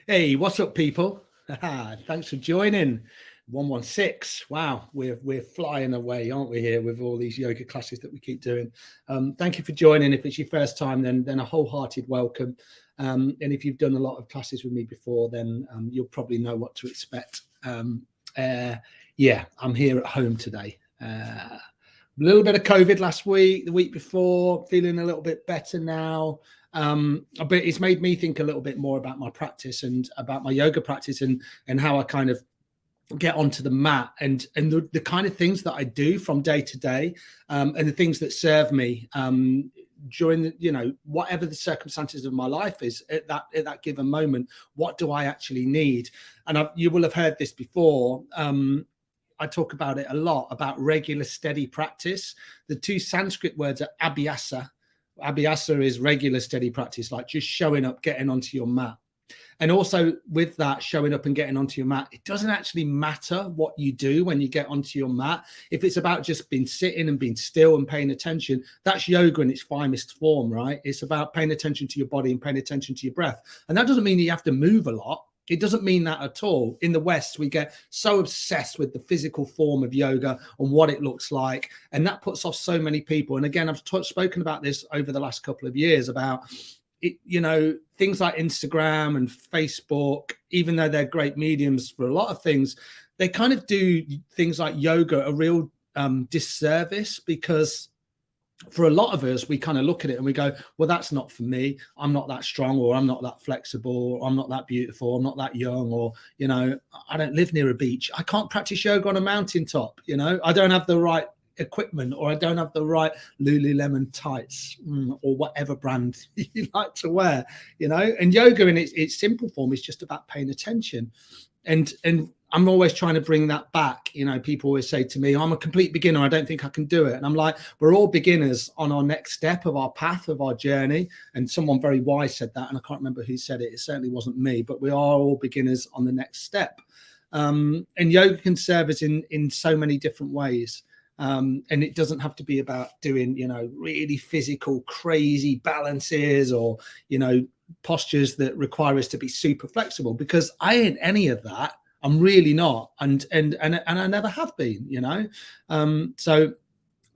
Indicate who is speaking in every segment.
Speaker 1: Hey, what's up, people? Thanks for joining. 116. Wow, we're flying away, aren't we, here with all these yoga classes that we keep doing. Thank you for joining. If it's your first time, then a wholehearted welcome. And if you've done a lot of classes with me before, then you'll probably know what to expect. Yeah, I'm here at home today. A little bit of COVID last week, the week before, feeling a little bit better now. But it's made me think a little bit more about my practice and about my yoga practice and how I kind of get onto the mat and the kind of things that I do from day to day, and the things that serve me during the, whatever the circumstances of my life is at that given moment. What do I actually need? And you will have heard this before. I talk about it a lot, about regular, steady practice. The two Sanskrit words are abhyasa. Abhyasa is regular, steady practice, like just showing up, getting onto your mat. And also with that, showing up and getting onto your mat, it doesn't actually matter what you do when you get onto your mat. If it's about just being sitting and being still and paying attention, that's yoga in its finest form, right? It's about paying attention to your body and paying attention to your breath. And that doesn't mean you have to move a lot. It doesn't mean that at all. In the West, we get so obsessed with the physical form of yoga and what it looks like. And that puts off so many people. And again, I've spoken about this over the last couple of years about it, things like Instagram and Facebook, even though they're great mediums for a lot of things, they kind of do things like yoga a real disservice, because for a lot of us, we kind of look at it and we go, well, that's not for me. I'm not that strong, or I'm not that flexible, or I'm not that beautiful, I'm not that young, or, I don't live near a beach. I can't practice yoga on a mountaintop. I don't have the right equipment, or I don't have the right Lululemon tights, or whatever brand you like to wear, and yoga in its simple form is just about paying attention. And I'm always trying to bring that back. People always say to me, I'm a complete beginner, I don't think I can do it. And I'm like, we're all beginners on our next step of our path, of our journey. And someone very wise said that, and I can't remember who said it. It certainly wasn't me, but we are all beginners on the next step. And yoga can serve us in so many different ways. And it doesn't have to be about doing, really physical, crazy balances, or, postures that require us to be super flexible, because I ain't any of that. I'm really not. And I never have been, so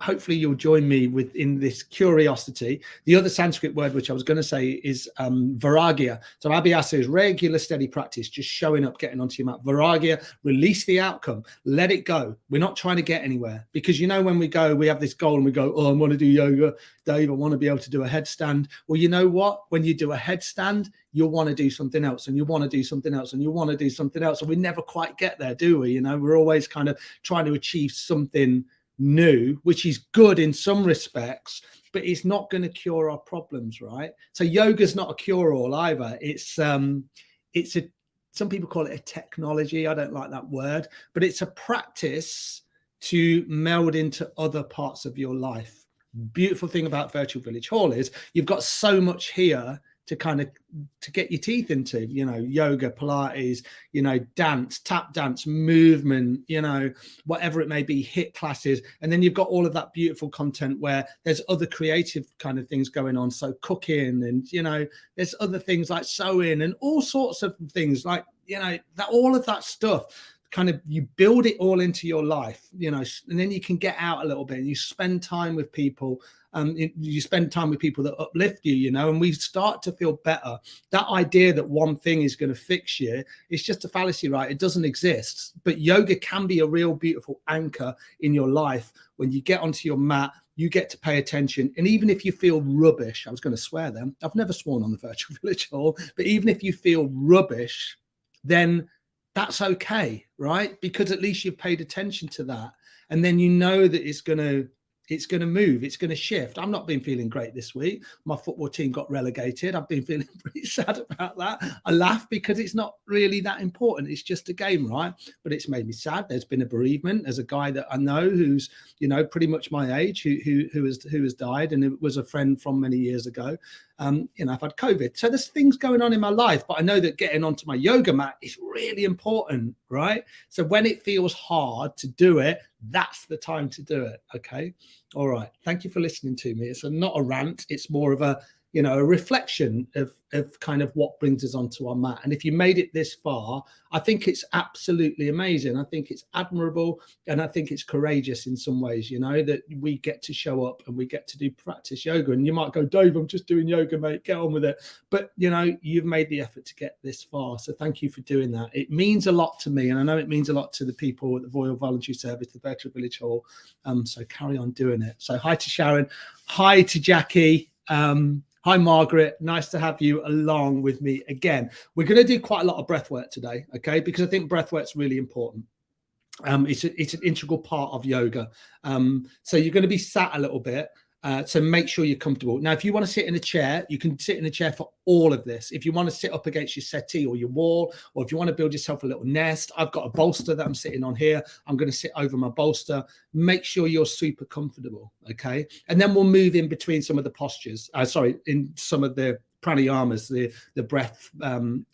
Speaker 1: hopefully you'll join me in this curiosity. The other Sanskrit word, which I was going to say, is vairagya. So abhyasa is regular, steady practice, just showing up, getting onto your mat. Vairagya, release the outcome, let it go. We're not trying to get anywhere, because when we go, we have this goal and we go, oh, I want to do yoga, Dave, I want to be able to do a headstand. Well, you know what? When you do a headstand, you'll want to do something else, and you want to do something else, and you want to do something else. And we never quite get there, do we? We're always kind of trying to achieve something new, which is good in some respects, but it's not going to cure our problems, right? So yoga's not a cure-all either. It's some people call it a technology. I don't like that word, but it's a practice to meld into other parts of your life. Beautiful thing about Virtual Village Hall is you've got so much here to get your teeth into, yoga, Pilates, dance, tap dance, movement, whatever it may be, HIIT classes. And then you've got all of that beautiful content where there's other creative kind of things going on. So cooking, and, there's other things like sewing and all sorts of things like, that all of that stuff. Kind of, you build it all into your life, and then you can get out a little bit and you spend time with people. You spend time with people that uplift you, and we start to feel better. That idea that one thing is going to fix you, it's just a fallacy, right? It doesn't exist. But yoga can be a real beautiful anchor in your life. When you get onto your mat, you get to pay attention. And even if you feel rubbish, I was going to swear then, I've never sworn on the Virtual Village Hall, but even if you feel rubbish, then that's okay, right? Because at least you've paid attention to that. And then that it's going to move, it's going to shift. I've not been feeling great this week. My football team got relegated. I've been feeling pretty sad about that. I laugh because it's not really that important. It's just a game, right? But it's made me sad. There's been a bereavement. There's a guy that I know who's, pretty much my age, who has died, and it was a friend from many years ago. I've had COVID. So there's things going on in my life, but I know that getting onto my yoga mat is really important, right? So when it feels hard to do it, that's the time to do it. Okay. All right. Thank you for listening to me. It's not a rant. It's more of a, you know, a reflection of kind of what brings us onto our mat. And if you made it this far, I think it's absolutely amazing. I think it's admirable, and I think it's courageous in some ways, you know, that we get to show up and we get to do practice yoga. And you might go, Dave, I'm just doing yoga, mate, get on with it. But, you know, you've made the effort to get this far. So thank you for doing that. It means a lot to me. And I know it means a lot to the people at the Royal Voluntary Service, the Veteran Village Hall. So carry on doing it. So hi to Sharon. Hi to Jackie. Hi, Margaret. Nice to have you along with me again. We're going to do quite a lot of breath work today, okay? Because I think breath work's really important. It's an integral part of yoga. So you're going to be sat a little bit. So make sure you're comfortable. Now, if you want to sit in a chair, you can sit in a chair for all of this. If you want to sit up against your settee or your wall, or if you want to build yourself a little nest, I've got a bolster that I'm sitting on here. I'm going to sit over my bolster. Make sure you're super comfortable, okay? And then we'll move in between some of the postures. In some of the pranayamas, the breath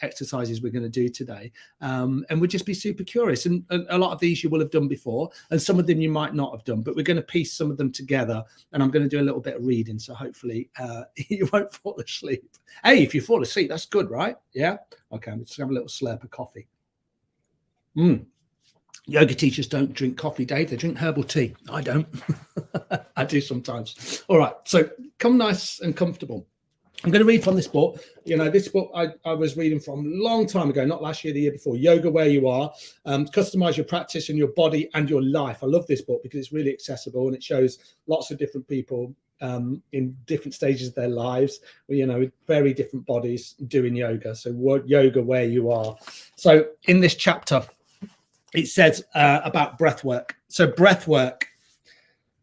Speaker 1: exercises we're going to do today, and we'll just be super curious. And a lot of these you will have done before, and some of them you might not have done, but we're going to piece some of them together, and I'm going to do a little bit of reading, so hopefully you won't fall asleep. Hey, if you fall asleep, that's good, right? Yeah. Okay, I'm just gonna have a little slurp of coffee. Yoga teachers don't drink coffee, Dave. They drink herbal tea. I don't. I do sometimes. All right, so come nice and comfortable. I'm going to read from this book. You know, this book I was reading from a long time ago, not last year, the year before. Yoga Where You Are. Customize your practice and your body and your life. I love this book because it's really accessible, and it shows lots of different people in different stages of their lives, you know, with very different bodies doing yoga. So Yoga Where You Are. So in this chapter, it says about breath work. So breath work.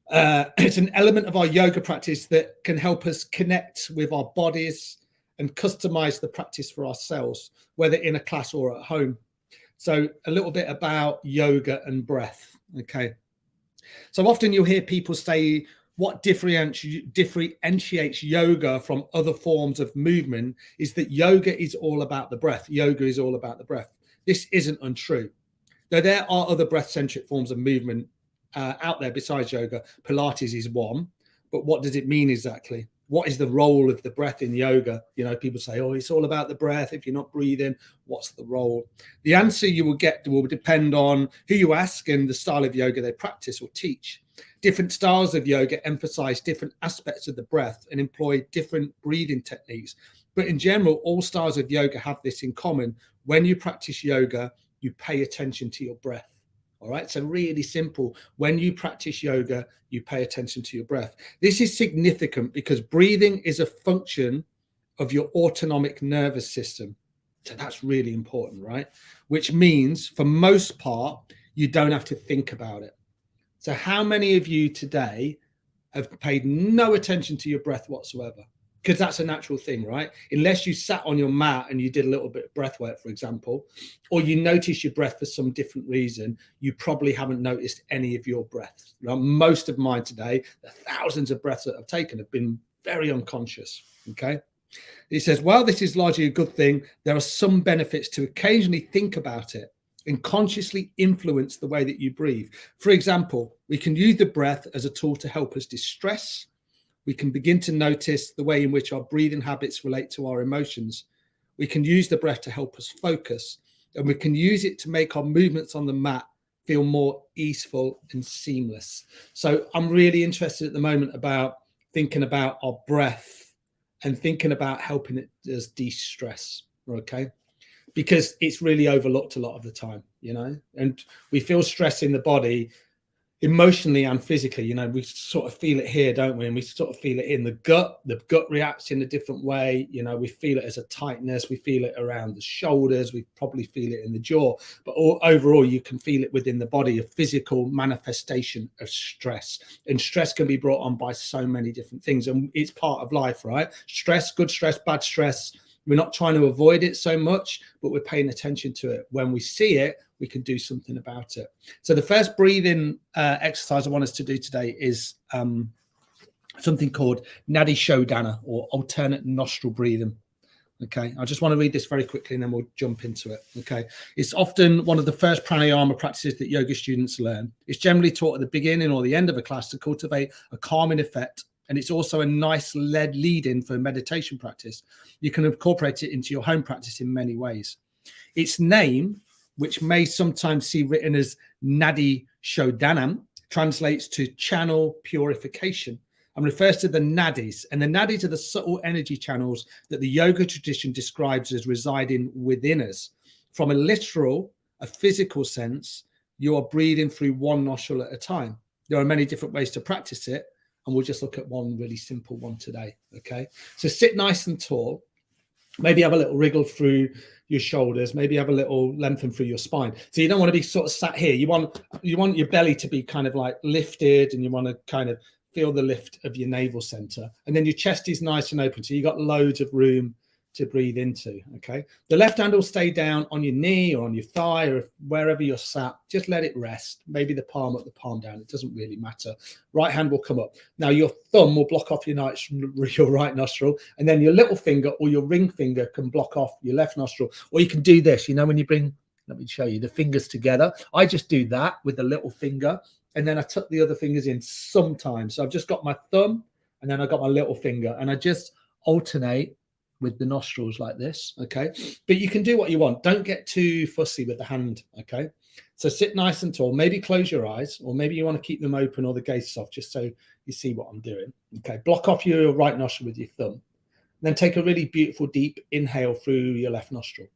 Speaker 1: It's an element of our yoga practice that can help us connect with our bodies and customize the practice for ourselves, whether in a class or at home. So a little bit about yoga and breath. Okay. So often you'll hear people say, what differentiates yoga from other forms of movement is that yoga is all about the breath. Yoga is all about the breath. This isn't untrue. Though there are other breath-centric forms of movement out there besides yoga. Pilates is one, but what does it mean exactly? What is the role of the breath in yoga? You know, people say, oh, it's all about the breath. If you're not breathing, what's the role? The answer you will get will depend on who you ask and the style of yoga they practice or teach. Different styles of yoga emphasize different aspects of the breath and employ different breathing techniques. But in general, all styles of yoga have this in common. When you practice yoga, you pay attention to your breath. All right, so really simple. When you practice yoga, you pay attention to your breath. This is significant because breathing is a function of your autonomic nervous system. So that's really important, right? Which means for most part, you don't have to think about it. So how many of you today have paid no attention to your breath whatsoever? Because that's a natural thing, right? Unless you sat on your mat and you did a little bit of breath work, for example, or you notice your breath for some different reason, you probably haven't noticed any of your breath. Now, most of mine today, the thousands of breaths that I've taken have been very unconscious, okay? He says, well, this is largely a good thing. There are some benefits to occasionally think about it and consciously influence the way that you breathe. For example, we can use the breath as a tool to help us distress. We can begin to notice the way in which our breathing habits relate to our emotions. We can use the breath to help us focus, and we can use it to make our movements on the mat feel more easeful and seamless. So I'm really interested at the moment about thinking about our breath and thinking about helping it us de-stress, okay? Because it's really overlooked a lot of the time, you know, and we feel stress in the body emotionally and physically. You know, we sort of feel it here, don't we? And we sort of feel it in the gut. The gut reacts in a different way. You know, we feel it as a tightness. We feel it around the shoulders. We probably feel it in the jaw. But overall, you can feel it within the body, a physical manifestation of stress. And stress can be brought on by so many different things. And it's part of life, right? Stress, good stress, bad stress. We're not trying to avoid it so much, but we're paying attention to it. When we see it, we can do something about it. So the first breathing exercise I want us to do today is something called Nadi Shodhana, or alternate nostril breathing. Okay, I just want to read this very quickly and then we'll jump into it. Okay, it's often one of the first pranayama practices that yoga students learn. It's generally taught at the beginning or the end of a class to cultivate a calming effect And it's also a nice lead in for meditation practice. You can incorporate it into your home practice in many ways. Its name, which may sometimes see written as Nadi Shodhanam, translates to channel purification and refers to the nadis. And the nadis are the subtle energy channels that the yoga tradition describes as residing within us. From a literal, a physical sense, you are breathing through one nostril at a time. There are many different ways to practice it, and we'll just look at one really simple one today. Okay, so sit nice and tall. Maybe have a little wriggle through your shoulders. Maybe have a little lengthen through your spine. So you don't want to be sort of sat here. You want your belly to be kind of like lifted, and you want to kind of feel the lift of your navel center. And then your chest is nice and open, so you got loads of room to breathe into. Okay, the left hand will stay down on your knee or on your thigh or wherever you're sat. Just let it rest. Maybe the palm up, the palm down. It doesn't really matter. Right hand will come up. Now your thumb will block off your right nostril, and then your little finger or your ring finger can block off your left nostril. Or you can do this, you know, when you bring, let me show you, the fingers together. I just do that with the little finger, and then I tuck the other fingers in sometimes. So I've just got my thumb, and then I've got my little finger, and I just alternate with the nostrils like this. Okay, but you can do what you want. Don't get too fussy with the hand. Okay, so sit nice and tall. Maybe close your eyes, or maybe you want to keep them open or the gaze soft, just so you see what I'm doing. Okay, block off your right nostril with your thumb. Then take a really beautiful deep inhale through your left nostril,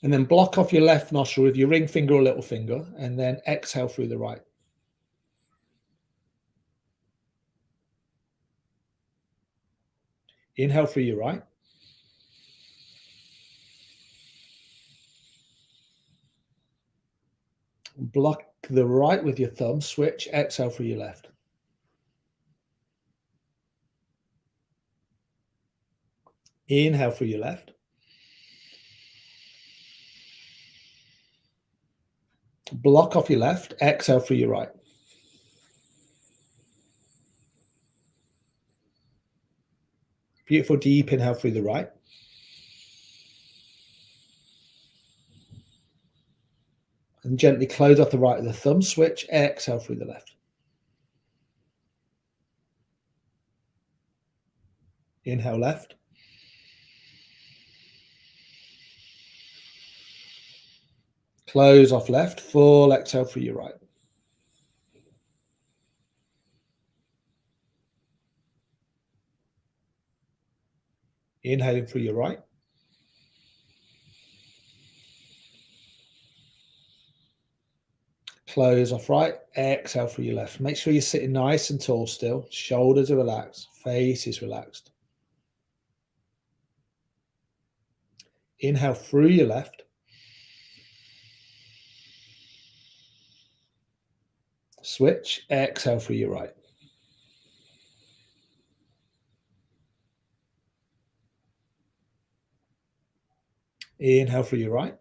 Speaker 1: and then block off your left nostril with your ring finger or little finger, and then exhale through the right. Inhale through your right. Block the right with your thumb, switch, exhale through your left. Inhale through your left. Block off your left, exhale through your right. Beautiful deep inhale through the right. And gently close off the right with the thumb, switch, exhale through the left. Inhale left. Close off left, full exhale through your right. Inhaling through your right. Close off right, exhale through your left. Make sure you're sitting nice and tall still. Shoulders are relaxed, face is relaxed. Inhale through your left. Switch, exhale through your right. Inhale through your right.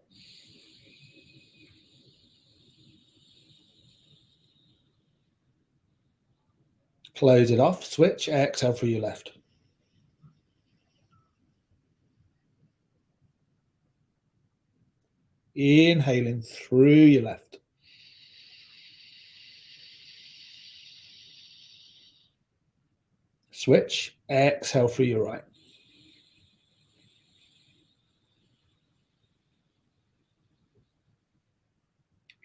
Speaker 1: Close it off, switch, exhale through your left. Inhaling through your left. Switch, exhale through your right.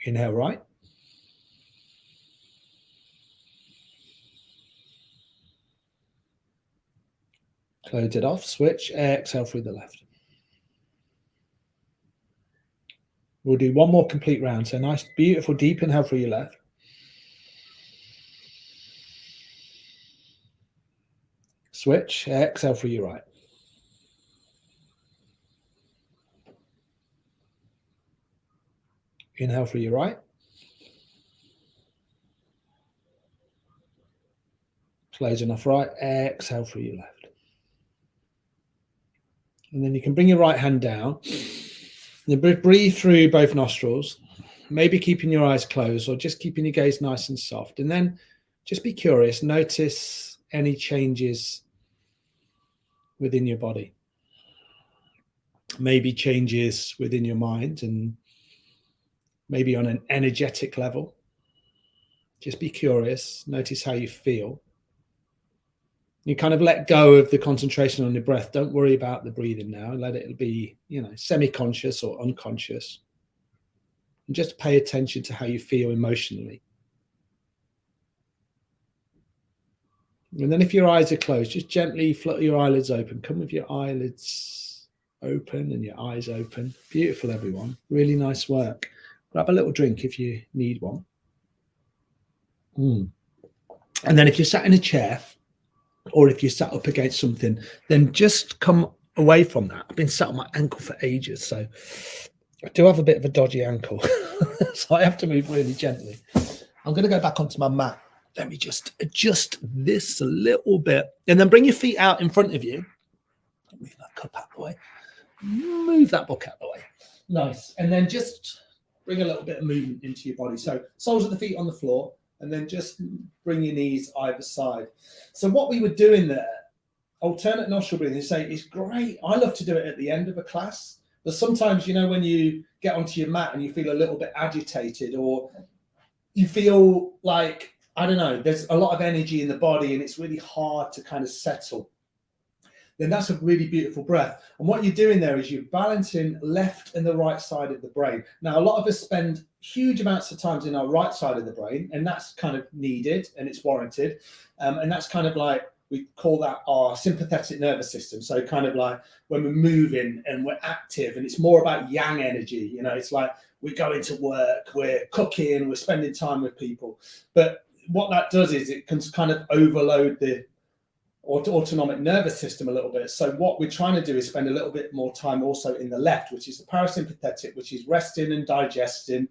Speaker 1: Inhale right. Close it off, switch, exhale through the left. We'll do one more complete round. So nice, beautiful, deep inhale through your left. Switch, exhale through your right. Inhale through your right. Closing off right, exhale through your left. And then you can bring your right hand down. Then breathe through both nostrils, maybe keeping your eyes closed or just keeping your gaze nice and soft. And then just be curious, notice any changes within your body. Maybe changes within your mind and maybe on an energetic level. Just be curious. Notice how you feel. You kind of let go of the concentration on your breath. Don't worry about the breathing now. Let it be, semi-conscious or unconscious. And just pay attention to how you feel emotionally. And then if your eyes are closed, just gently flutter your eyelids open. Come with your eyelids open and your eyes open. Beautiful, everyone. Really nice work. Grab a little drink if you need one. And then if you're sat in a chair, or if you're sat up against something, then just come away from that. I've been sat on my ankle for ages, so I do have a bit of a dodgy ankle. So I have to move really gently. I'm going to go back onto my mat. Let me just adjust this a little bit. And then bring your feet out in front of you. Move that cup out of the way. Move that book out of the way. Nice. And then just bring a little bit of movement into your body. So soles of the feet on the floor. And then just bring your knees either side. So what we were doing there, alternate nostril breathing, say is great. I love to do it at the end of a class. But sometimes, when you get onto your mat and you feel a little bit agitated, or you feel like, I don't know, there's a lot of energy in the body and it's really hard to kind of settle, then that's a really beautiful breath. And what you're doing there is you're balancing left and the right side of the brain. Now, a lot of us spend huge amounts of time in our right side of the brain, and that's kind of needed and it's warranted. And that's kind of like, we call that our sympathetic nervous system. So kind of like when we're moving and we're active, and it's more about yang energy. It's like we're going to work, we're cooking, we're spending time with people. But what that does is it can kind of overload the autonomic nervous system a little bit. So what we're trying to do is spend a little bit more time also in the left, which is the parasympathetic, which is resting and digesting.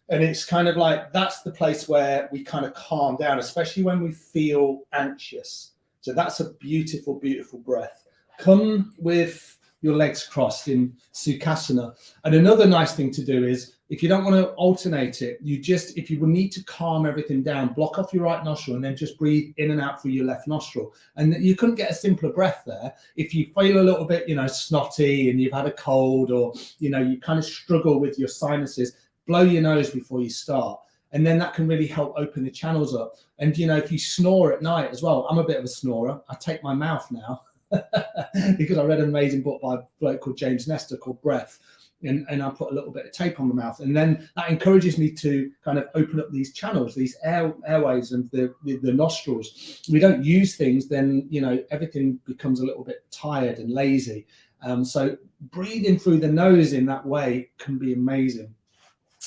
Speaker 1: And it's kind of like, that's the place where we kind of calm down, especially when we feel anxious. So that's a beautiful, beautiful breath. Come with your legs crossed in Sukhasana. And another nice thing to do is, if you don't want to alternate it, if you will need to calm everything down, block off your right nostril and then just breathe in and out through your left nostril. And you couldn't get a simpler breath there. If you feel a little bit, snotty and you've had a cold, or, you kind of struggle with your sinuses, blow your nose before you start. And then that can really help open the channels up. And, if you snore at night as well, I'm a bit of a snorer. I take my mouth now because I read an amazing book by a bloke called James Nestor called Breath. And I put a little bit of tape on the mouth, and then that encourages me to kind of open up these channels, these airways and the nostrils. We don't use things, then everything becomes a little bit tired and lazy. So breathing through the nose in that way can be amazing.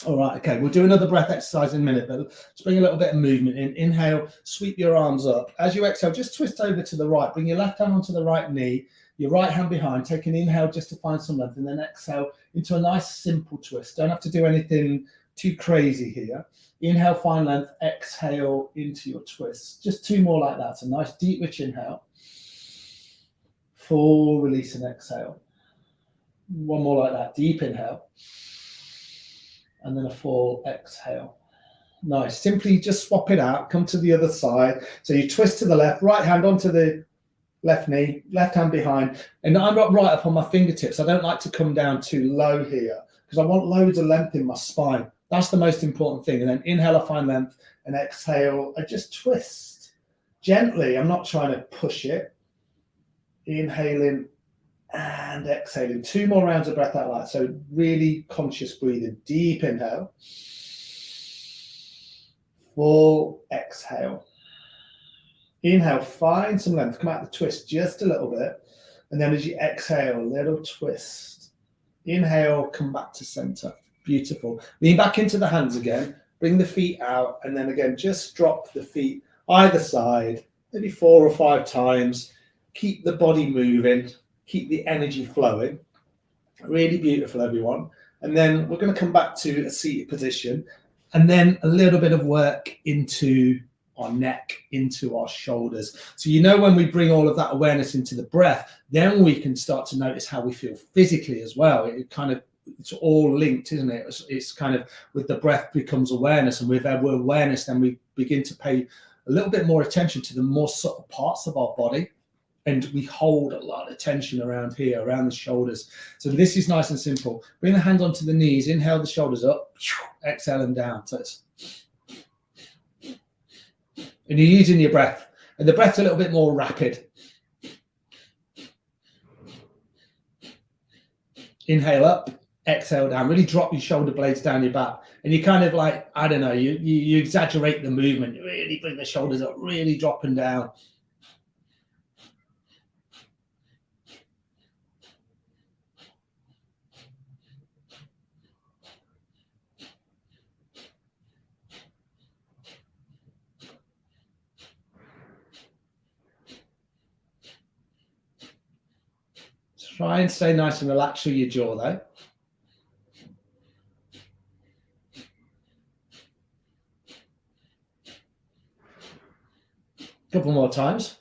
Speaker 1: All right, okay, we'll do another breath exercise in a minute, but let's bring a little bit of movement in. Inhale, sweep your arms up. As you exhale, just twist over to the right. Bring your left hand onto the right knee, your right hand behind. Take an inhale just to find some length, and then exhale into a nice simple twist. Don't have to do anything too crazy here. Inhale, find length. Exhale into your twist. Just two more like that. So nice deep, rich inhale. Full release and exhale. One more like that. Deep inhale. And then a full exhale. Nice. Simply just swap it out. Come to the other side. So you twist to the left, right hand onto the left knee, left hand behind. And I'm not right up on my fingertips. I don't like to come down too low here because I want loads of length in my spine. That's the most important thing. And then inhale, I find length, and exhale, I just twist gently. I'm not trying to push it. Inhaling and exhaling. Two more rounds of breath out loud. So really conscious breathing. Deep inhale. Full exhale. Inhale, find some length. Come out the twist just a little bit. And then as you exhale, a little twist. Inhale, come back to center. Beautiful. Lean back into the hands again. Bring the feet out. And then again, just drop the feet either side, maybe 4 or 5 times. Keep the body moving. Keep the energy flowing. Really beautiful, everyone. And then we're going to come back to a seated position, and then a little bit of work into our neck, into our shoulders. So when we bring all of that awareness into the breath, then we can start to notice how we feel physically as well. It's all linked, isn't it? It's kind of, with the breath becomes awareness, and with awareness, then we begin to pay a little bit more attention to the more subtle parts of our body. And we hold a lot of tension around here, around the shoulders. So this is nice and simple. Bring the hands onto the knees. Inhale the shoulders up. Exhale them down. So it's And you're using your breath. And the breath's a little bit more rapid. Inhale up, exhale down. Really drop your shoulder blades down your back. And you kind of like, I don't know, you exaggerate the movement. You really bring the shoulders up, really dropping down. Try and stay nice and relaxed through your jaw though. Couple more times.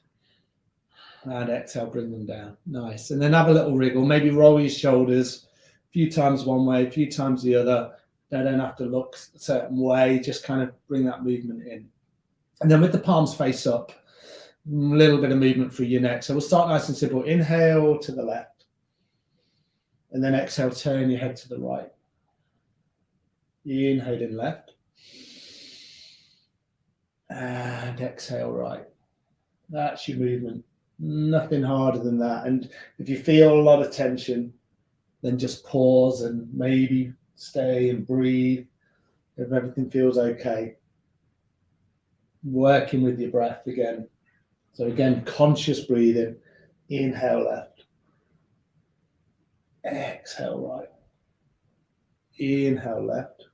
Speaker 1: And exhale, bring them down. Nice. And then have a little wriggle. Maybe roll your shoulders a few times one way, a few times the other. They don't have to look a certain way. Just kind of bring that movement in. And then with the palms face up, a little bit of movement through your neck. So we'll start nice and simple. Inhale to the left. And then exhale, turn your head to the right. Inhale in left. And exhale right. That's your movement. Nothing harder than that. And if you feel a lot of tension, then just pause and maybe stay and breathe if everything feels okay. Working with your breath again. So again, conscious breathing. Inhale left. Exhale right. Inhale left.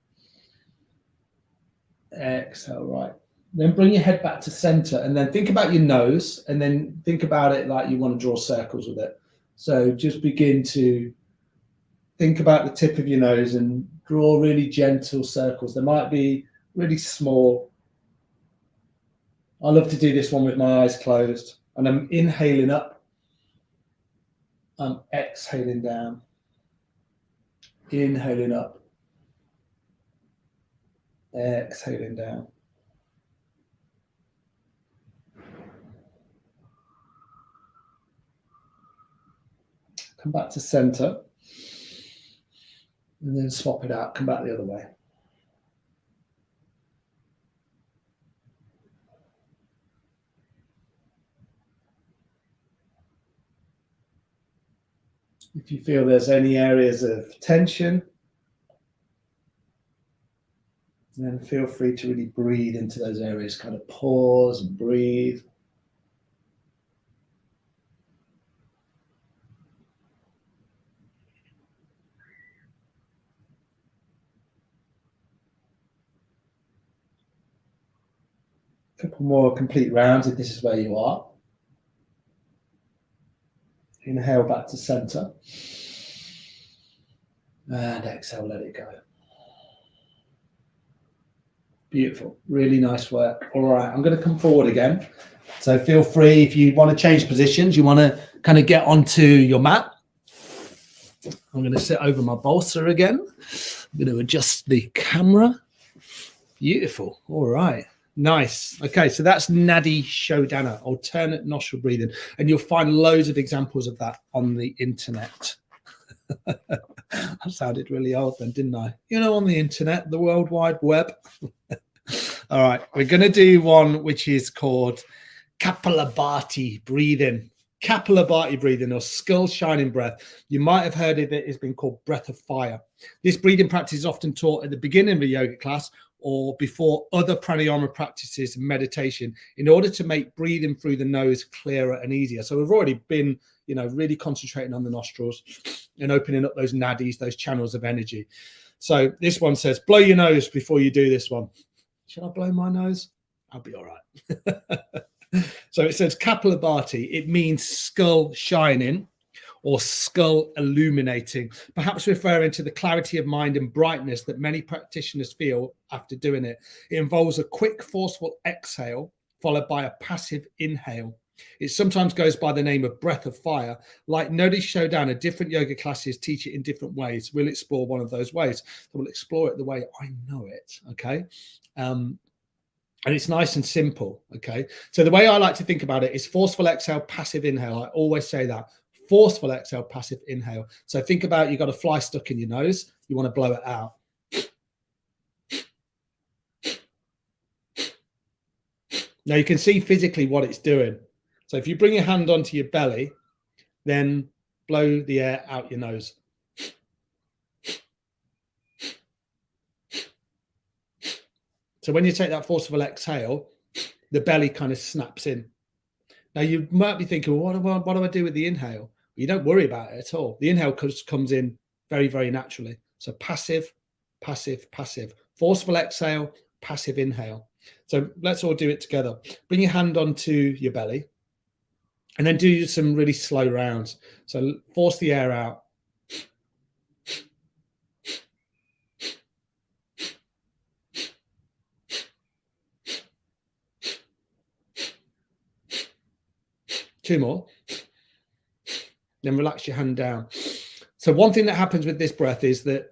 Speaker 1: Exhale right. Then bring your head back to center and then think about your nose and then think about it like you want to draw circles with it. So just begin to think about the tip of your nose and draw really gentle circles. They might be really small. I love to do this one with my eyes closed and I'm inhaling up. I'm exhaling down. Inhaling up. Exhaling down. Come back to center. And then swap it out. Come back the other way. If you feel there's any areas of tension, then feel free to really breathe into those areas. Kind of pause and breathe. A couple more complete rounds if this is where you are. Inhale back to center. And exhale, let it go. Beautiful. Really nice work. All right, I'm going to come forward again. So feel free, if you want to change positions, you want to kind of get onto your mat. I'm going to sit over my bolster again. I'm going to adjust the camera. Beautiful. All right. Nice. Okay, so that's Nadi Shodhana, alternate nostril breathing. And you'll find loads of examples of that on the internet. I sounded really old then, didn't I? You know, on the internet, the World Wide Web. All right, we're going to do one which is called Kapalabhati breathing. Kapalabhati breathing or skull shining breath. You might have heard of it. It's been called breath of fire. This breathing practice is often taught at the beginning of a yoga class or before other pranayama practices and meditation in order to make breathing through the nose clearer and easier. So we've already been, you know, really concentrating on the nostrils and opening up those nadis, those channels of energy. So this one says, blow your nose before you do this one. Should I blow my nose? I'll be all right. So it says Kapalabhati. It means skull shining or skull illuminating, perhaps referring to the clarity of mind and brightness that many practitioners feel after doing it. It involves a quick, forceful exhale followed by a passive inhale. It sometimes goes by the name of breath of fire. Like Nadi Shodhana, different yoga classes teach it in different ways. We'll explore one of those ways. So we'll explore it the way I know it, okay? And it's nice and simple, okay? So the way I like to think about it is forceful exhale, passive inhale. I always say that. Forceful exhale, passive inhale. So think about you've got a fly stuck in your nose. You want to blow it out. Now you can see physically what it's doing. So if you bring your hand onto your belly, then blow the air out your nose. So when you take that forceful exhale, the belly kind of snaps in. Now you might be thinking, well, what do I do with the inhale? Well, you don't worry about it at all. The inhale comes in very, very naturally. So passive, passive, passive. Forceful exhale, passive inhale. So let's all do it together. Bring your hand onto your belly and then do some really slow rounds. So force the air out. Two more. Then relax your hand down. So one thing that happens with this breath is that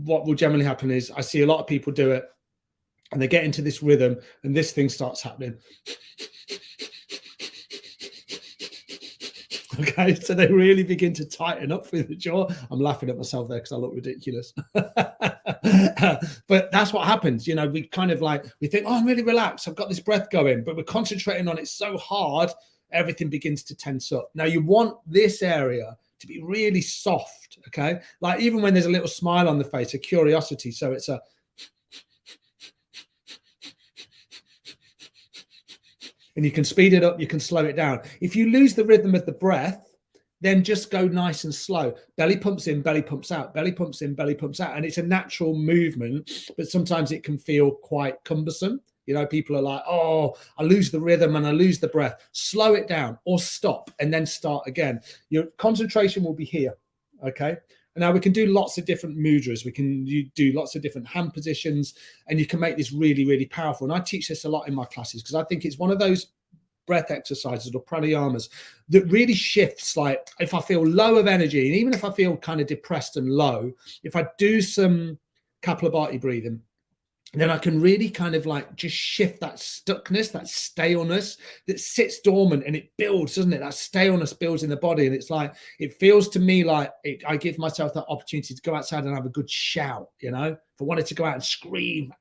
Speaker 1: what will generally happen is I see a lot of people do it and they get into this rhythm and this thing starts happening. Okay, so they really begin to tighten up with the jaw. I'm laughing at myself there because I look ridiculous. But that's what happens. You know, we kind of like, we think, oh, I'm really relaxed. I've got this breath going, but we're concentrating on it so hard, everything begins to tense up. Now you want this area to be really soft, okay? Like even when there's a little smile on the face, a curiosity. So it's a, and you can speed it up, you can slow it down. If you lose the rhythm of the breath, then just go nice and slow. Belly pumps in, belly pumps out, belly pumps in, belly pumps out. And it's a natural movement, but sometimes it can feel quite cumbersome. You know, people are like, oh, I lose the rhythm and I lose the breath. Slow it down or stop and then start again. Your concentration will be here, okay? And now we can do lots of different mudras. We can do lots of different hand positions, and you can make this really, really powerful. And I teach this a lot in my classes because I think it's one of those breath exercises or pranayamas that really shifts. Like if I feel low of energy, and even if I feel kind of depressed and low, if I do some Kapalabhati breathing, then I can really kind of like just shift that stuckness, that staleness that sits dormant, and it builds, doesn't it? That staleness builds in the body. And it's like, it feels to me like I give myself that opportunity to go outside and have a good shout, you know? If I wanted to go out and scream,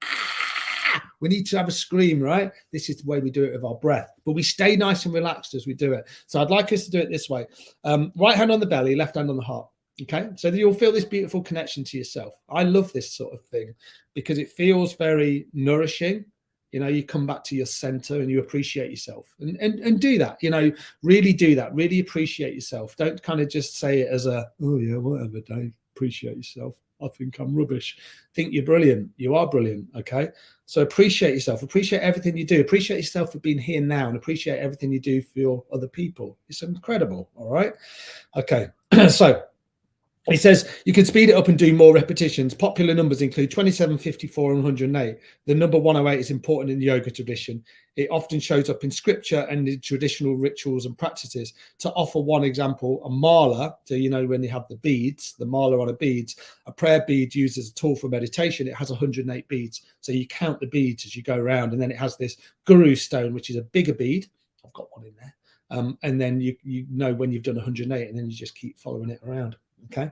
Speaker 1: we need to have a scream, right? This is the way we do it with our breath, but we stay nice and relaxed as we do it. So I'd like us to do it this way. Right hand on the belly, left hand on the heart. Okay, so you'll feel this beautiful connection to yourself. I love this sort of thing because it feels very nourishing. You know, you come back to your center and you appreciate yourself, and do that. You know, really do that. Really appreciate yourself. Don't kind of just say it as a, oh yeah, whatever, Dave. Appreciate yourself. I think I'm rubbish. Think you're brilliant. You are brilliant. Okay, so appreciate yourself. Appreciate everything you do. Appreciate yourself for being here now, and appreciate everything you do for your other people. It's incredible. All right. Okay, so. He says you can speed it up and do more repetitions. Popular numbers include 27, 54, and 108. The number 108 is important in the yoga tradition. It often shows up in scripture and in traditional rituals and practices. To offer one example, a mala, so you know when you have the beads, the mala on a beads, a prayer bead used as a tool for meditation, it has 108 beads. So you count the beads as you go around, and then it has this guru stone, which is a bigger bead. I've got one in there. And then you know when you've done 108, and then you just keep following it around. Okay.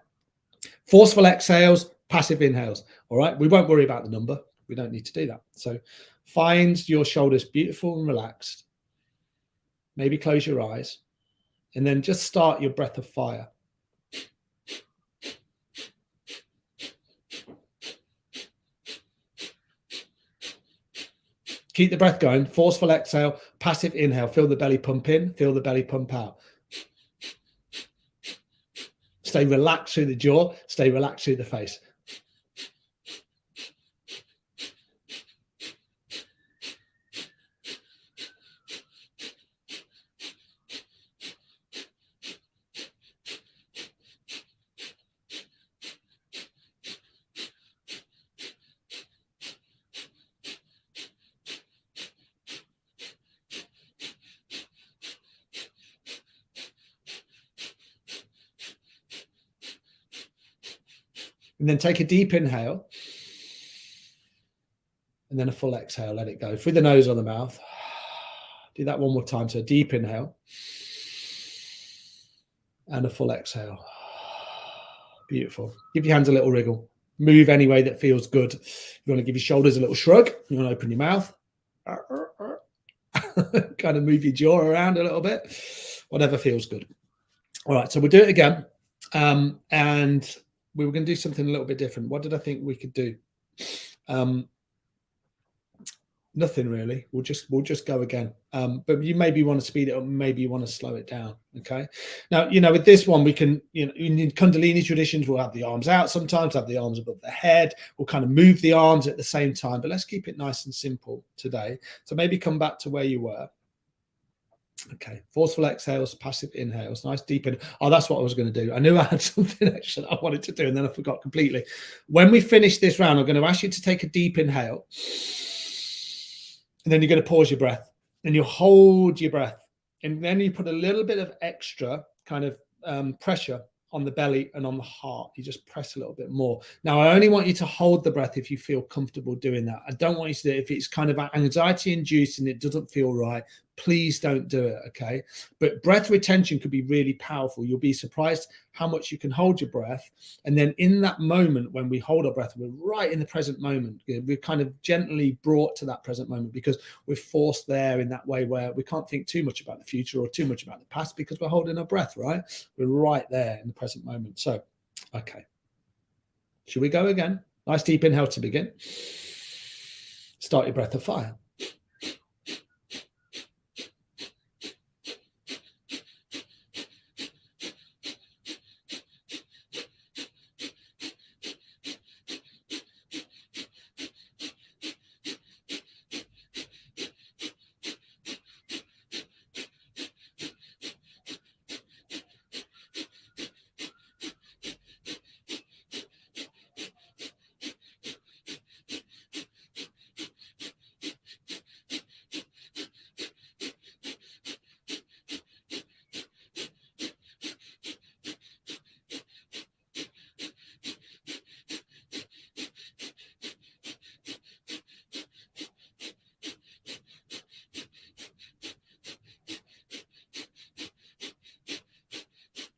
Speaker 1: Forceful exhales, passive inhales. All right. We won't worry about the number. We don't need to do that. So find your shoulders beautiful and relaxed. Maybe close your eyes and then just start your breath of fire. Keep the breath going. Forceful exhale, passive inhale. Feel the belly pump in, feel the belly pump out. Stay relaxed through the jaw, stay relaxed through the face. And then take a deep inhale. And then a full exhale, let it go. Through the nose or the mouth. Do that one more time. So a deep inhale. And a full exhale. Beautiful. Give your hands a little wriggle. Move any way that feels good. You want to give your shoulders a little shrug. You want to open your mouth. kind of move your jaw around a little bit, whatever feels good. All right, so we'll do it again. And we were going to do something a little bit different. What did I think we could do? Nothing really. We'll just go again. But you maybe want to speed it up, maybe you want to slow it down. Okay. Now, with this one, we can, in Kundalini traditions, we'll have the arms out sometimes, have the arms above the head. We'll kind of move the arms at the same time, but let's keep it nice and simple today. So maybe come back to where you were. Okay, forceful exhales, passive inhales, nice deep in. Oh, that's what I was going to do. I knew I had something extra I wanted to do, and then I forgot completely. When we finish this round, I'm going to ask you to take a deep inhale, and then you're going to pause your breath, and you hold your breath, and then you put a little bit of extra kind of pressure on the belly and on the heart. You just press a little bit more. Now, I only want you to hold the breath if you feel comfortable doing that. I don't want you to do it if it's kind of anxiety induced and it doesn't feel right. Please don't do it, okay? But breath retention could be really powerful. You'll be surprised how much you can hold your breath. And then in that moment, when we hold our breath, we're right in the present moment. We're kind of gently brought to that present moment because we're forced there in that way where we can't think too much about the future or too much about the past because we're holding our breath, right? We're right there in the present moment. So, okay. Should we go again? Nice deep inhale to begin. Start your breath of fire.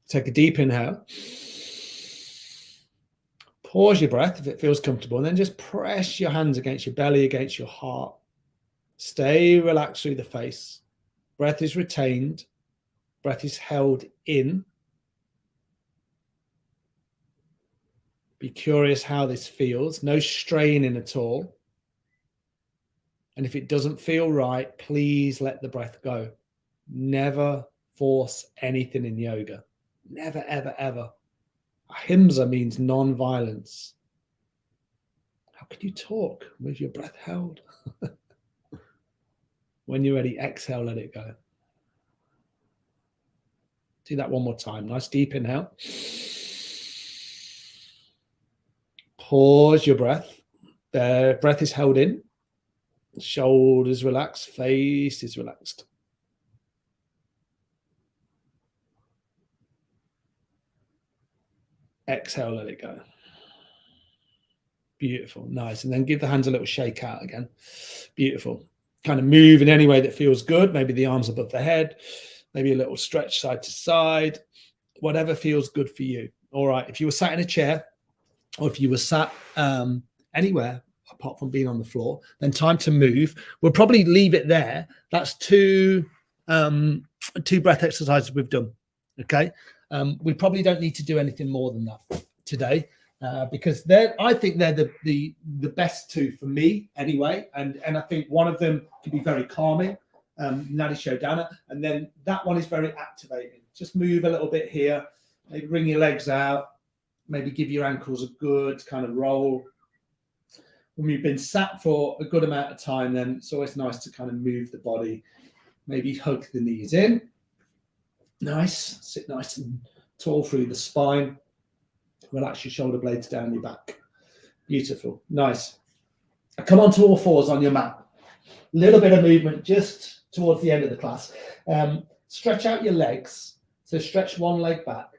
Speaker 1: Take a deep inhale. Pause your breath if it feels comfortable, and then just press your hands against your belly, against your heart. Stay relaxed through the face. Breath is retained. Breath is held in. Be curious how this feels. No straining at all. And if it doesn't feel right, please let the breath go. Never force anything in yoga. Never, ever, ever. Ahimsa means non-violence. How can you talk with your breath held? When you're ready, exhale, let it go. Do that one more time. Nice deep inhale. Pause your breath. The breath is held in. Shoulders relaxed. Face is relaxed. Exhale, let it go. Beautiful. Nice. And then give the hands a little shake out again. Beautiful. Kind of move in any way that feels good. Maybe the arms above the head. Maybe a little stretch side to side. Whatever feels good for you. All right. If you were sat in a chair or if you were sat anywhere apart from being on the floor, then time to move. We'll probably leave it there. That's two breath exercises we've done. Okay. We probably don't need to do anything more than that today because I think they're the best two for me anyway. And I think one of them can be very calming, Nadi Shodhana, and then that one is very activating. Just move a little bit here, maybe bring your legs out, maybe give your ankles a good kind of roll. When we've been sat for a good amount of time, then it's always nice to kind of move the body, maybe hug the knees in. Nice. Sit nice and tall through the spine. Relax your shoulder blades down your back. Beautiful. Nice. Come on to all fours on your mat. A little bit of movement just towards the end of the class. Stretch out your legs. So stretch one leg back.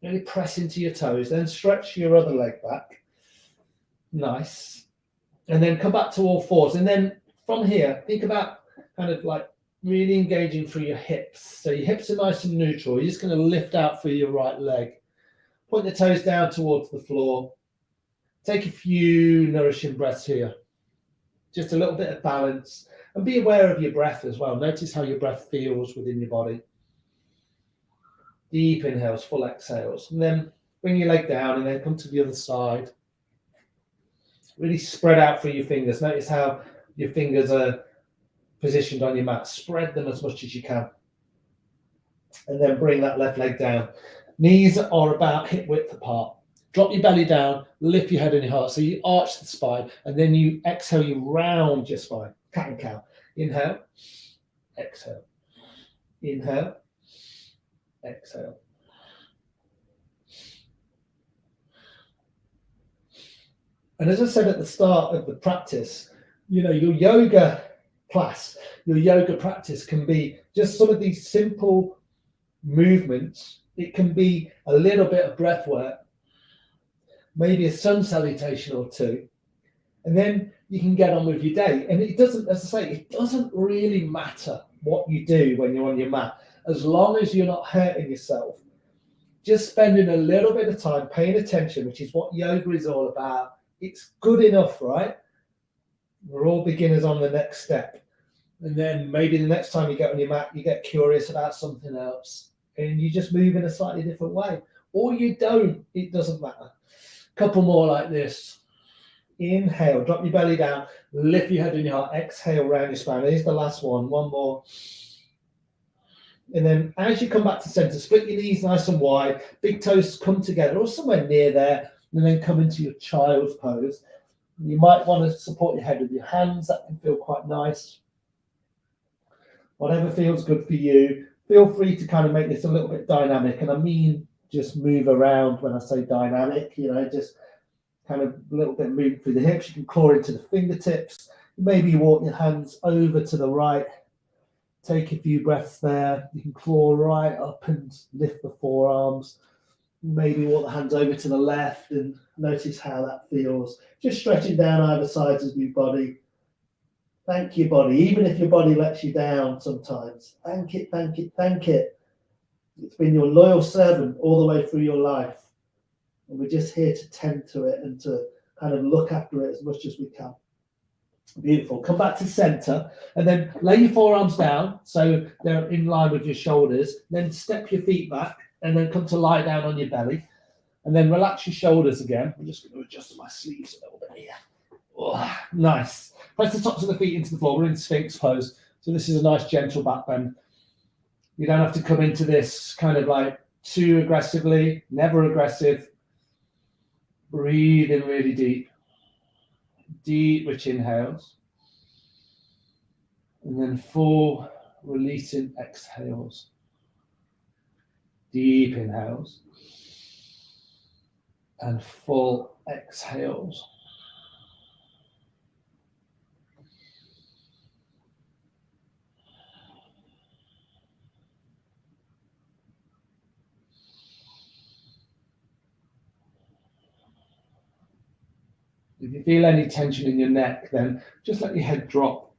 Speaker 1: Really press into your toes. Then stretch your other leg back. Nice. And then come back to all fours. And then from here, think about kind of like really engaging through your hips. So your hips are nice and neutral. You're just going to lift out through your right leg. Point the toes down towards the floor. Take a few nourishing breaths here. Just a little bit of balance. And be aware of your breath as well. Notice how your breath feels within your body. Deep inhales, full exhales. And then bring your leg down and then come to the other side. Really spread out through your fingers. Notice how your fingers are positioned on your mat. Spread them as much as you can. And then bring that left leg down. Knees are about hip width apart. Drop your belly down, lift your head and your heart. So you arch the spine, and then you exhale, you round your spine. Cat and cow. Inhale, exhale. Inhale, exhale. And as I said at the start of the practice, your yoga class, your yoga practice can be just some of these simple movements. It can be a little bit of breath work, maybe a sun salutation or two, and then you can get on with your day. And it doesn't, as I say, it doesn't really matter what you do when you're on your mat, as long as you're not hurting yourself. Just spending a little bit of time paying attention, which is what yoga is all about. It's good enough, right? We're all beginners on the next step. And then maybe the next time you get on your mat, you get curious about something else and you just move in a slightly different way. Or you don't, it doesn't matter. Couple more like this. Inhale, drop your belly down, lift your head and your heart, exhale, round your spine. Here's the last one more. And then as you come back to center, split your knees nice and wide, big toes come together or somewhere near there, and then come into your child's pose. You might want to support your head with your hands. That can feel quite nice. Whatever feels good for you. Feel free to kind of make this a little bit dynamic. And I mean, just move around when I say dynamic, just kind of a little bit move through the hips. You can claw into the fingertips. Maybe you walk your hands over to the right. Take a few breaths there. You can claw right up and lift the forearms. Maybe walk the hands over to the left and notice how that feels. Just stretching down either sides of your body. Thank your body, even if your body lets you down sometimes. Thank it, thank it, thank it. It's been your loyal servant all the way through your life. And we're just here to tend to it and to kind of look after it as much as we can. Beautiful. Come back to center and then lay your forearms down so they're in line with your shoulders. Then step your feet back and then come to lie down on your belly. And then relax your shoulders again. I'm just going to adjust my sleeves a little bit here. Oh, nice. Press the tops of the feet into the floor. We're in Sphinx pose. So this is a nice gentle back bend. You don't have to come into this kind of like too aggressively, never aggressive. Breathe in really deep. Deep, rich inhales. And then full releasing exhales. Deep inhales. And full exhales. If you feel any tension in your neck, then just let your head drop.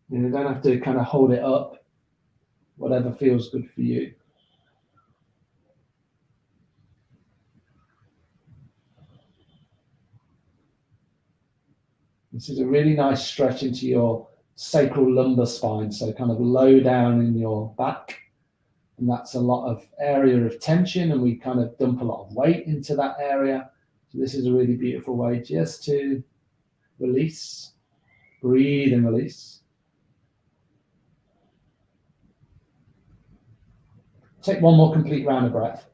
Speaker 1: You don't have to kind of hold it up. Whatever feels good for you. This is a really nice stretch into your sacral lumbar spine, so kind of low down in your back. And that's a lot of area of tension, and we kind of dump a lot of weight into that area. So this is a really beautiful way just to release, breathe and release. Take one more complete round of breath.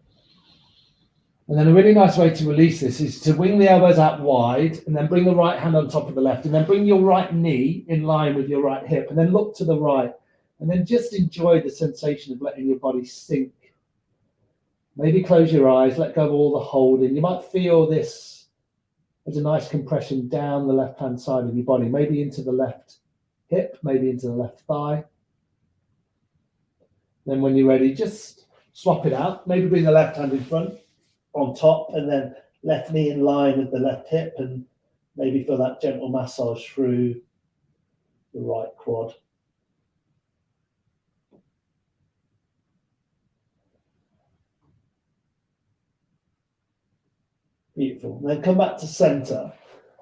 Speaker 1: And then a really nice way to release this is to wing the elbows out wide and then bring the right hand on top of the left and then bring your right knee in line with your right hip and then look to the right and then just enjoy the sensation of letting your body sink. Maybe close your eyes, let go of all the holding. You might feel this as a nice compression down the left-hand side of your body, maybe into the left hip, maybe into the left thigh. Then when you're ready, just swap it out. Maybe bring the left hand in front on top and then left knee in line with the left hip and maybe feel that gentle massage through the right quad. Beautiful. And then come back to center.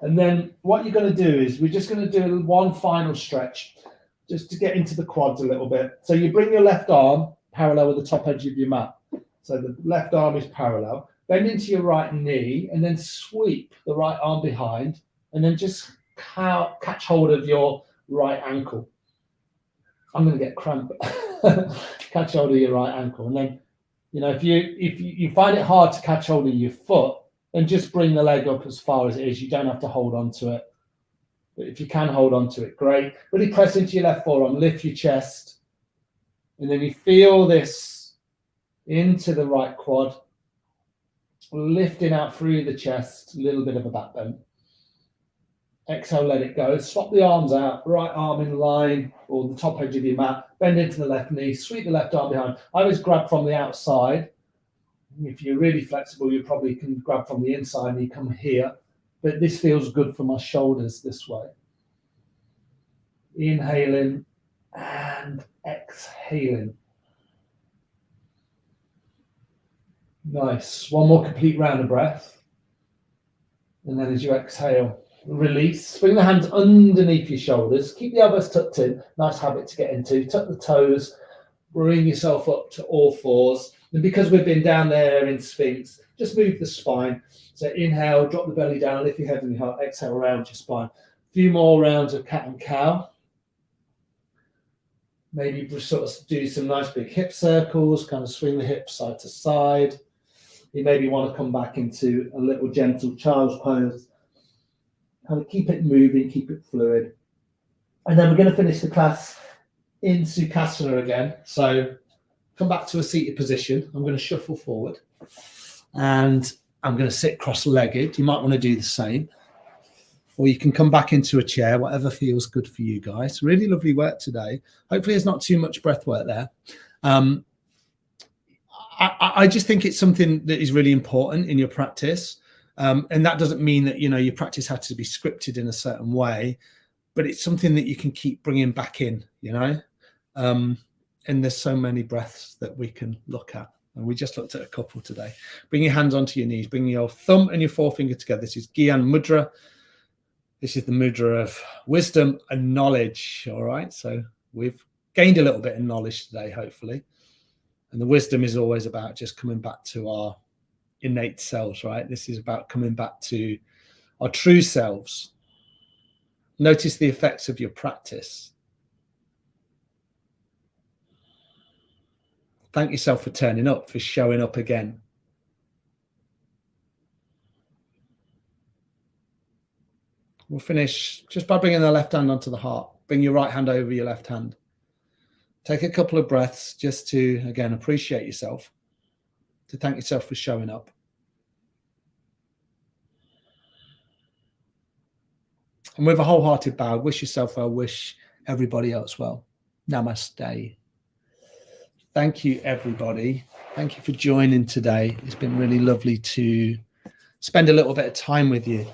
Speaker 1: And then what you're going to do is we're just going to do one final stretch. just to get into the quads a little bit. So you bring your left arm parallel with the top edge of your mat. So the left arm is parallel. Bend into your right knee and then sweep the right arm behind, and then just catch hold of your right ankle. I'm going to get cramp. Catch hold of your right ankle, and then, you know, if you find it hard to catch hold of your foot, then just bring the leg up as far as it is. You don't have to hold on to it. But if you can hold on to it, great. Really press into your left forearm, lift your chest, and then you feel this into the right quad, lifting out through the chest, a little bit of a back bend. Exhale, let it go. Swap the arms out, right arm in line or the top edge of your mat, bend into the left knee, sweep the left arm behind. I always grab from the outside. If you're really flexible, you probably can grab from the inside and you come here. But this feels good for my shoulders this way. Inhaling and exhaling. Nice. One more complete round of breath. And then as you exhale, release. Bring the hands underneath your shoulders. Keep the elbows tucked in. Nice habit to get into. Tuck the toes. Bring yourself up to all fours. And because we've been down there in Sphinx, just move the spine. So inhale, drop the belly down, lift your head and your heart. Exhale, round your spine. A few more rounds of cat and cow. Maybe sort of do some nice big hip circles, kind of swing the hips side to side. You maybe want to come back into a little gentle child's pose. Kind of keep it moving, keep it fluid. And then we're going to finish the class in Sukhasana again. So come back to a seated position. I'm going to shuffle forward and I'm going to sit cross-legged. You might want to do the same. Or you can come back into a chair, whatever feels good for you guys. Really lovely work today. Hopefully there's not too much breath work there. I just think it's something that is really important in your practice. And that doesn't mean that, you know, your practice has to be scripted in a certain way, but it's something that you can keep bringing back in, you know. And there's so many breaths that we can look at. And we just looked at a couple today. Bring your hands onto your knees. Bring your thumb and your forefinger together. This is Gyan Mudra. This is the mudra of wisdom and knowledge. All right. So we've gained a little bit of knowledge today, hopefully. And the wisdom is always about just coming back to our innate selves, right? This is about coming back to our true selves. Notice the effects of your practice. Thank yourself for turning up, for showing up again. We'll finish just by bringing the left hand onto the heart. Bring your right hand over your left hand. Take a couple of breaths just to, again, appreciate yourself, to thank yourself for showing up. And with a wholehearted bow, wish yourself well, wish everybody else well. Namaste. Thank you, everybody. Thank you for joining today. It's been really lovely to spend a little bit of time with you.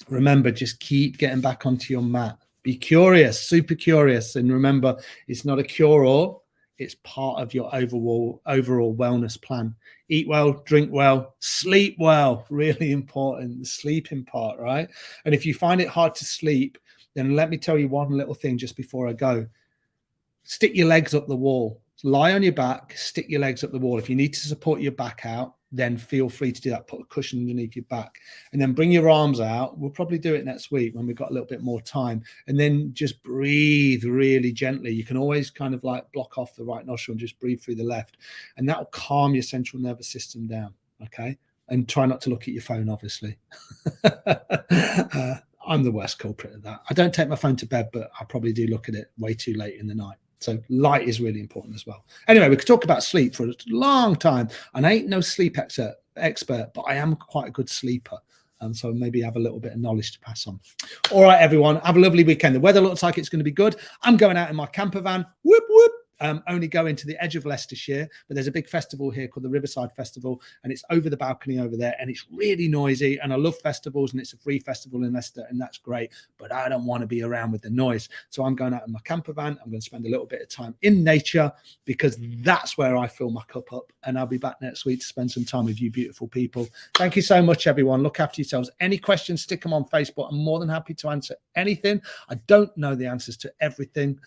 Speaker 1: Remember, just keep getting back onto your mat. Be curious, super curious. And remember, it's not a cure-all. It's part of your overall wellness plan. Eat well, drink well, sleep well. Really important, the sleeping part, right? And if you find it hard to sleep, then let me tell you one little thing just before I go. Stick your legs up the wall. Lie on your back, stick your legs up the wall. If you need to support your back out, then feel free to do that. Put a cushion underneath your back and then bring your arms out. We'll probably do it next week when we've got a little bit more time. And then just breathe really gently. You can always kind of like block off the right nostril and just breathe through the left. And that will calm your central nervous system down. Okay. And try not to look at your phone, obviously. I'm the worst culprit of that. I don't take my phone to bed, but I probably do look at it way too late in the night. So light is really important as well. Anyway, we could talk about sleep for a long time. And I ain't no sleep expert, but I am quite a good sleeper. And so maybe have a little bit of knowledge to pass on. All right, everyone, have a lovely weekend. The weather looks like it's going to be good. I'm going out in my camper van. Whoop, whoop. only go into the edge of Leicestershire, but there's a big festival here called the Riverside Festival, and it's over the balcony over there, and it's really noisy. And I love festivals, and it's a free festival in Leicester, and that's great. But I don't want to be around with the noise, so I'm going out in my camper van. I'm going to spend a little bit of time in nature, because that's where I fill my cup up. And I'll be back next week to spend some time with you beautiful people. Thank you so much, everyone. Look after yourselves. Any questions, stick them on Facebook. I'm more than happy to answer anything. I don't know the answers to everything.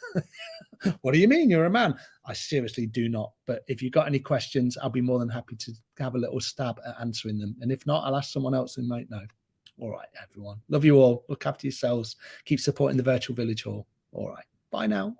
Speaker 1: What do you mean? You're a man. I seriously do not. But if you've got any questions, I'll be more than happy to have a little stab at answering them. And if not, I'll ask someone else who might know. All right, everyone. Love you all. Look after yourselves. Keep supporting the Virtual Village Hall. All right. Bye now.